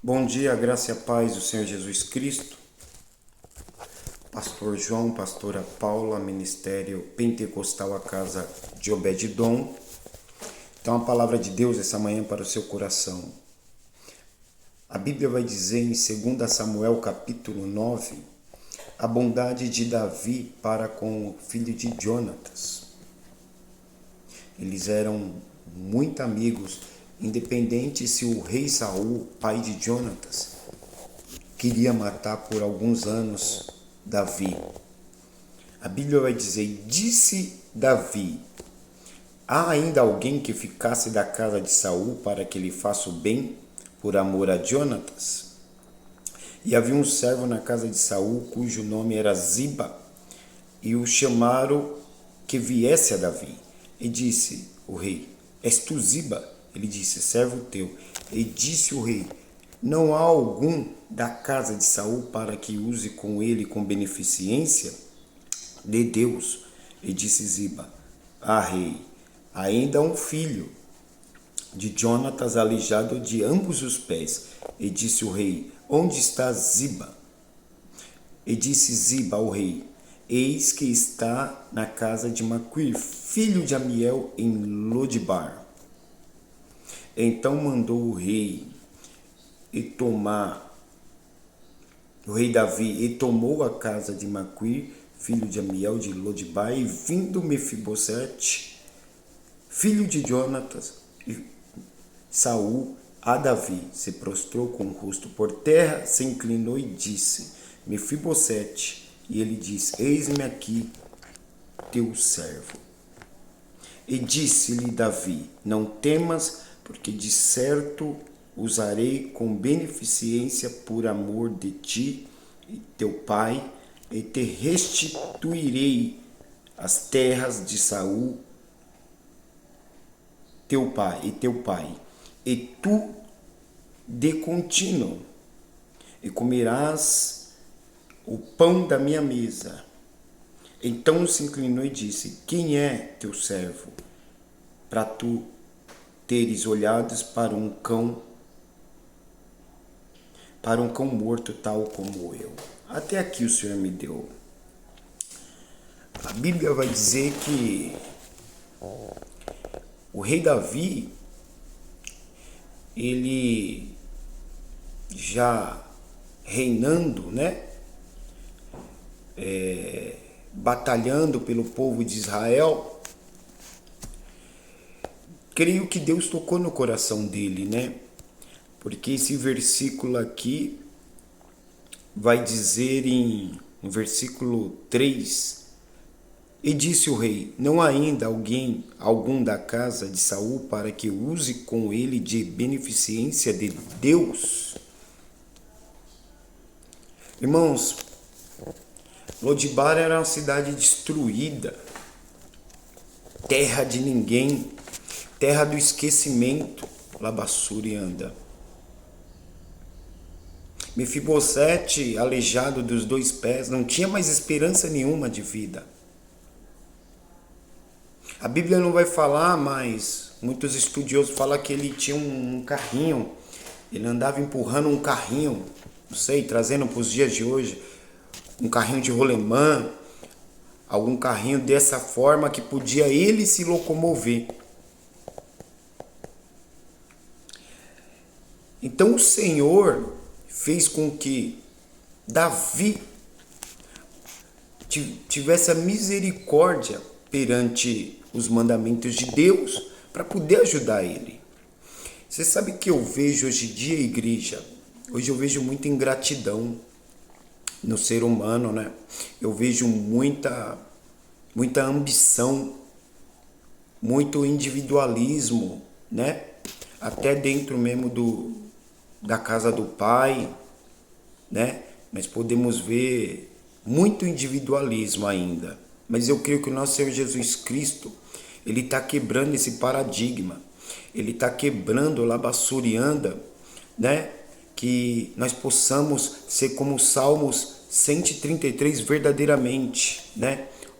Bom dia, a graça e a paz do Senhor Jesus Cristo. Pastor João, pastora Paula, Ministério Pentecostal, a casa de Obed-Edom. Então a palavra de Deus essa manhã para o seu coração. A Bíblia vai dizer em 2 Samuel capítulo 9, a bondade de Davi para com o filho de Jonatas. Eles eram muito amigos, independente se o rei Saul, pai de Jonatas, queria matar por alguns anos Davi. A Bíblia vai dizer, disse Davi, há ainda alguém que ficasse da casa de Saul para que lhe faça o bem por amor a Jonatas? E havia um servo na casa de Saul, cujo nome era Ziba, e o chamaram que viesse a Davi. E disse o rei, és tu Ziba? Ele disse, servo teu. E disse o rei, não há algum da casa de Saul para que use com ele com beneficência de Deus? E disse Ziba, rei, ainda há um filho de Jonatas aleijado de ambos os pés. E disse o rei, onde está Ziba? E disse Ziba ao rei, eis que está na casa de Maquir, filho de Amiel, em Lodibar. Então mandou o rei Davi, e tomou a casa de Maquir, filho de Amiel de Lodibar, e vindo Mefibosete, filho de Jonatas, e Saul a Davi, se prostrou com o rosto por terra, se inclinou e disse, Mefibosete, e ele disse, eis-me aqui, teu servo. E disse-lhe Davi, não temas, porque de certo usarei com beneficência por amor de ti e teu pai, e te restituirei as terras de Saul, teu pai, e tu de contínuo, e comerás o pão da minha mesa. Então se inclinou e disse, quem é teu servo, para tu teres olhados para um cão morto tal como eu. Até aqui o Senhor me deu. A Bíblia vai dizer que o rei Davi, ele já reinando, batalhando pelo povo de Israel, creio que Deus tocou no coração dele, Porque esse versículo aqui vai dizer no versículo 3, e disse o rei, não há ainda algum da casa de Saul para que use com ele de beneficência de Deus? Irmãos, Lodibar era uma cidade destruída, terra de ninguém, terra do esquecimento, Labassuri anda. Mefibosete, aleijado dos dois pés, não tinha mais esperança nenhuma de vida. A Bíblia não vai falar, mas muitos estudiosos falam que ele tinha um carrinho, ele andava empurrando um carrinho, não sei, trazendo para os dias de hoje, um carrinho de rolemã, algum carrinho dessa forma que podia ele se locomover. Então o Senhor fez com que Davi tivesse a misericórdia perante os mandamentos de Deus para poder ajudar ele. Você sabe que eu vejo hoje em dia, igreja, hoje eu vejo muita ingratidão no ser humano, Eu vejo muita ambição, muito individualismo, Até dentro mesmo da casa do pai, Mas podemos ver muito individualismo ainda. Mas eu creio que o nosso Senhor Jesus Cristo, ele está quebrando esse paradigma. Ele está quebrando o labassurianda, Que nós possamos ser como o Salmos 133 verdadeiramente,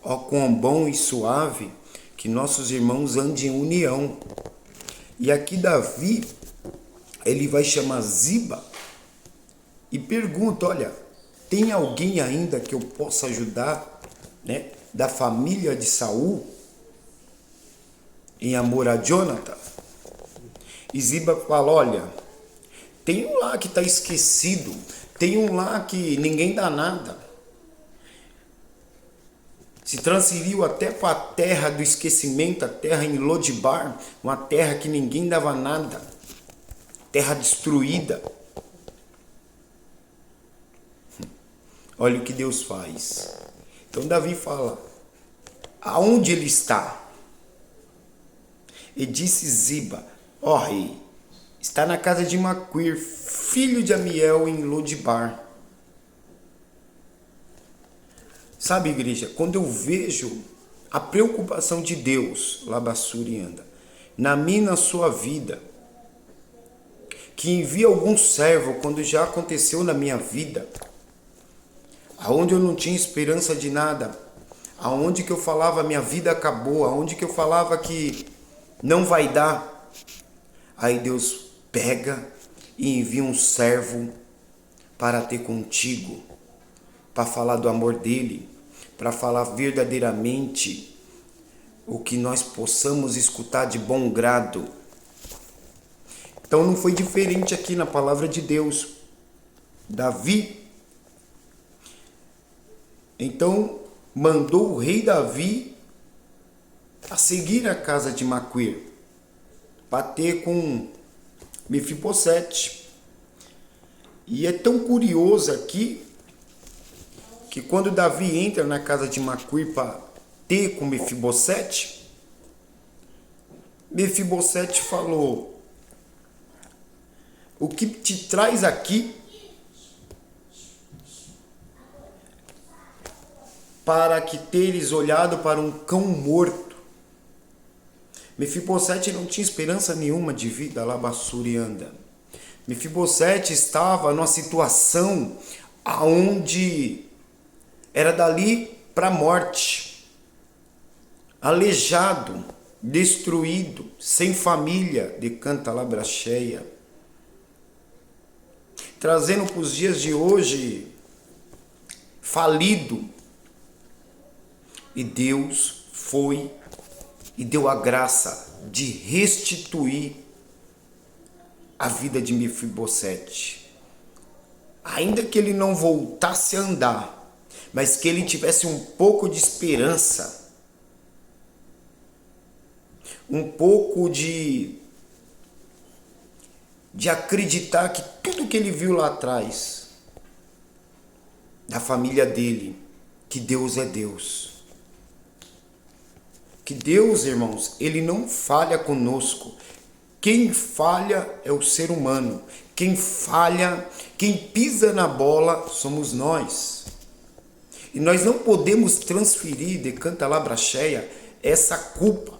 Ó, quão bom e suave que nossos irmãos andem em união. E aqui Davi, ele vai chamar Ziba e pergunta, olha, tem alguém ainda que eu possa ajudar, né, da família de Saul em amor a Jonathan? E Ziba fala, olha, tem um lá que está esquecido, tem um lá que ninguém dá nada. Se transferiu até para a terra do esquecimento, a terra em Lodibar, uma terra que ninguém dava nada, terra destruída. Olha o que Deus faz. Então Davi fala, aonde ele está? E disse Ziba, ó rei, está na casa de Maquir, filho de Amiel, em Lodibar. Sabe, igreja, quando eu vejo a preocupação de Deus, Labassuri anda, na minha e na sua vida, que envia algum servo quando já aconteceu na minha vida, aonde eu não tinha esperança de nada, aonde que eu falava minha vida acabou, aonde que eu falava que não vai dar, aí Deus pega e envia um servo para ter contigo, para falar do amor dele, para falar verdadeiramente o que nós possamos escutar de bom grado. Então não foi diferente aqui na palavra de Deus. Davi, então, mandou o rei Davi a seguir a casa de Maquir, bater com Mefibosete. E é tão curioso aqui, que quando Davi entra na casa de Maquir para ter com Mefibosete, Mefibosete falou, o que te traz aqui para que teres olhado para um cão morto? Mefibosete não tinha esperança nenhuma de vida, Labassuri anda. Mefibosete estava numa situação aonde era dali para a morte, aleijado, destruído, sem família, de Cantalabracheia, trazendo para os dias de hoje, falido. E Deus foi e deu a graça de restituir a vida de Mefibosete. Ainda que ele não voltasse a andar, mas que ele tivesse um pouco de esperança, um pouco de acreditar que tudo que ele viu lá atrás, da família dele, que Deus é Deus. Que Deus, irmãos, ele não falha conosco. Quem falha é o ser humano. Quem falha, quem pisa na bola somos nós. E nós não podemos transferir de Cantalabracheia essa culpa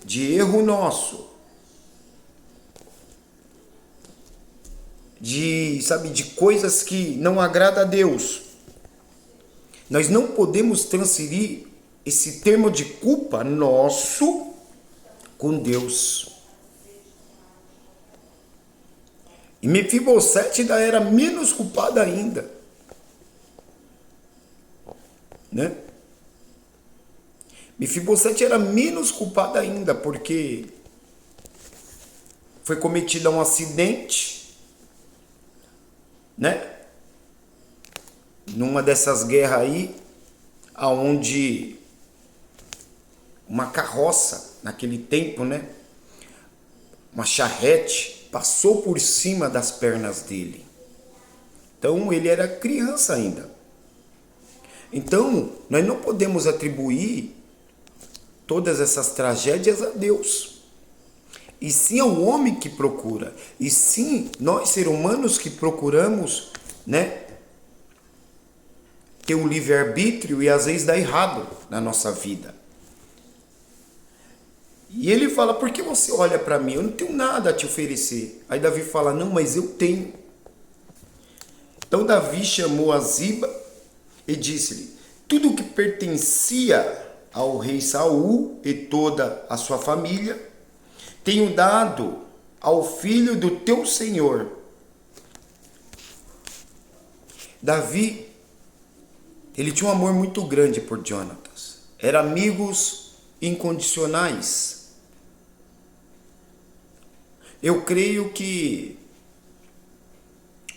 de erro nosso, de coisas que não agradam a Deus. Nós não podemos transferir esse termo de culpa nosso com Deus. E Mefibosete ainda era menos culpado ainda, né? Mefibosete era menos culpado ainda, porque foi cometido um acidente, né? Numa dessas guerras aí, aonde uma carroça, naquele tempo, né? Uma charrete passou por cima das pernas dele. Então ele era criança ainda. Então nós não podemos atribuir todas essas tragédias a Deus. E sim ao homem que procura. E sim nós, seres humanos, que procuramos, né, ter um livre-arbítrio e às vezes dá errado na nossa vida. E ele fala, por que você olha para mim? Eu não tenho nada a te oferecer. Aí Davi fala, não, mas eu tenho. Então Davi chamou a Ziba e disse-lhe, tudo o que pertencia ao rei Saul e toda a sua família, tenho dado ao filho do teu senhor. Davi, ele tinha um amor muito grande por Jonatas. Eram amigos incondicionais. Eu creio que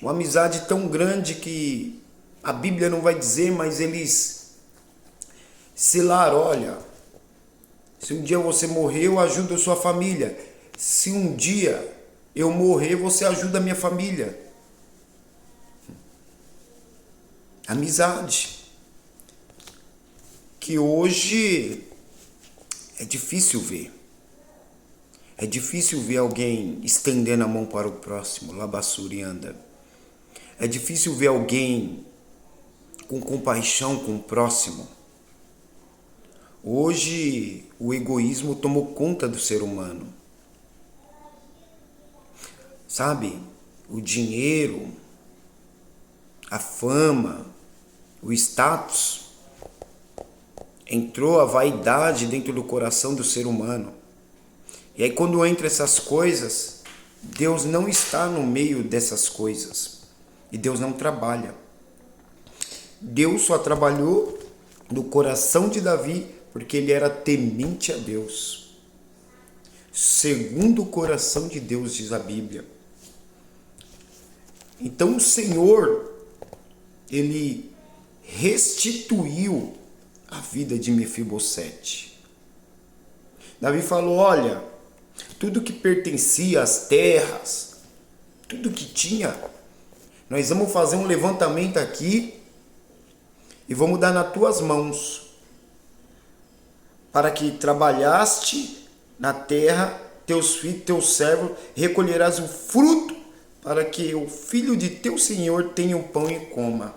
uma amizade tão grande que a Bíblia não vai dizer, mas eles selaram, olha, se um dia você morrer, eu ajudo a sua família. Se um dia eu morrer, você ajuda a minha família. Amizade. Que hoje é difícil ver. É difícil ver alguém estendendo a mão para o próximo, labassurianda. É difícil ver alguém com compaixão com o próximo. Hoje o egoísmo tomou conta do ser humano. Sabe, o dinheiro, a fama, o status, entrou a vaidade dentro do coração do ser humano. E aí quando entra essas coisas, Deus não está no meio dessas coisas. E Deus não trabalha. Deus só trabalhou no coração de Davi porque ele era temente a Deus. Segundo o coração de Deus, diz a Bíblia. Então o Senhor, ele restituiu a vida de Mefibosete. Davi falou, olha, tudo que pertencia às terras, tudo que tinha, nós vamos fazer um levantamento aqui e vamos dar nas tuas mãos, para que trabalhaste na terra, teus filhos, teus servos, recolherás o fruto, para que o filho de teu Senhor tenha o pão e coma.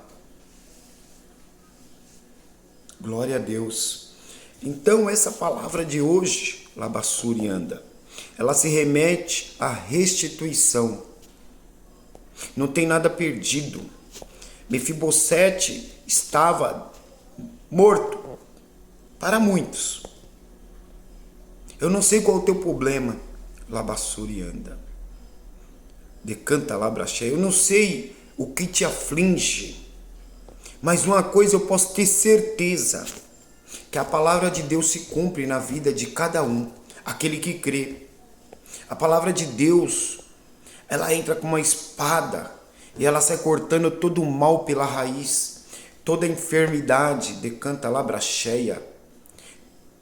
Glória a Deus. Então essa palavra de hoje, labassurianda, ela se remete à restituição. Não tem nada perdido. Mefibosete estava morto para muitos. Eu não sei qual é o teu problema, labassurianda. Decanta labracheia. Eu não sei o que te aflige. Mas uma coisa eu posso ter certeza, que a palavra de Deus se cumpre na vida de cada um, aquele que crê. A palavra de Deus, ela entra com uma espada e ela sai cortando todo o mal pela raiz, toda enfermidade, decanta labracheia,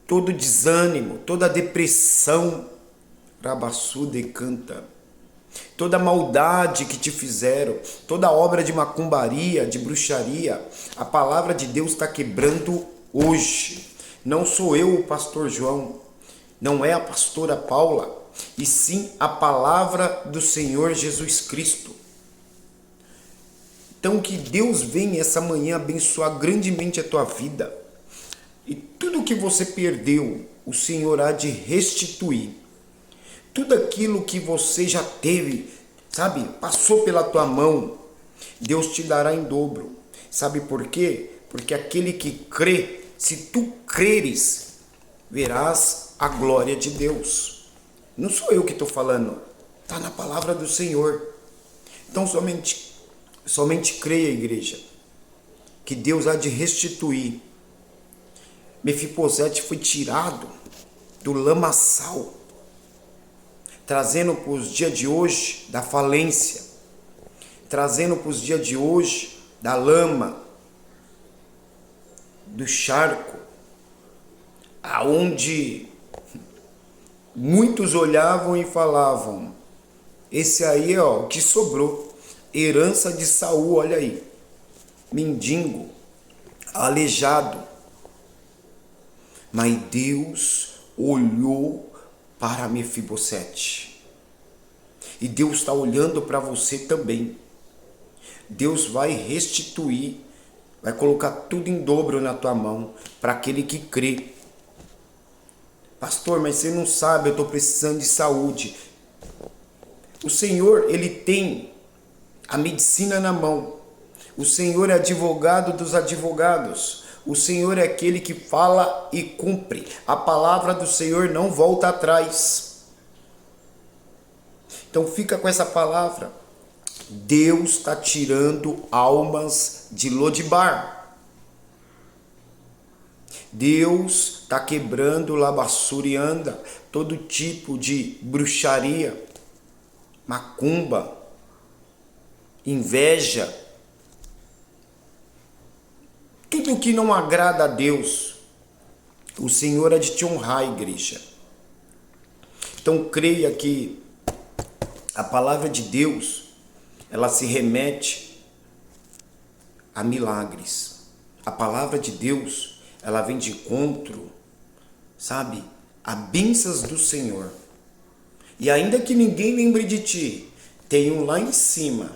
todo desânimo, toda depressão, rabassu decanta. Toda maldade que te fizeram, toda obra de macumbaria, de bruxaria, a palavra de Deus está quebrando hoje. Não sou eu o pastor João, não é a pastora Paula, e sim a palavra do Senhor Jesus Cristo. Então que Deus venha essa manhã abençoar grandemente a tua vida. E tudo que você perdeu, o Senhor há de restituir. Tudo aquilo que você já teve, sabe, passou pela tua mão, Deus te dará em dobro. Sabe por quê? Porque aquele que crê, se tu creres, verás a glória de Deus. Não sou eu que estou falando, está na palavra do Senhor. Então somente creia, igreja, que Deus há de restituir. Mefibosete foi tirado do lamaçal, trazendo para os dias de hoje da falência, trazendo para os dias de hoje da lama, do charco, aonde muitos olhavam e falavam, esse aí é o que sobrou, herança de Saul, olha aí, mendigo, aleijado. Mas Deus olhou para Mefibosete. E Deus está olhando para você também. Deus vai restituir, vai colocar tudo em dobro na tua mão, para aquele que crê. Pastor, mas você não sabe, eu estou precisando de saúde. O Senhor, Ele tem a medicina na mão. O Senhor é advogado dos advogados. O Senhor é aquele que fala e cumpre. A palavra do Senhor não volta atrás. Então fica com essa palavra. Deus está tirando almas de Lodibar. Deus está quebrando labassurianda, todo tipo de bruxaria, macumba, inveja, tudo que não agrada a Deus. O Senhor é de te honrar, igreja. Então creia que a palavra de Deus, ela se remete a milagres. A palavra de Deus, ela vem de encontro, sabe, a bênçãos do Senhor. E ainda que ninguém lembre de ti, tem um lá em cima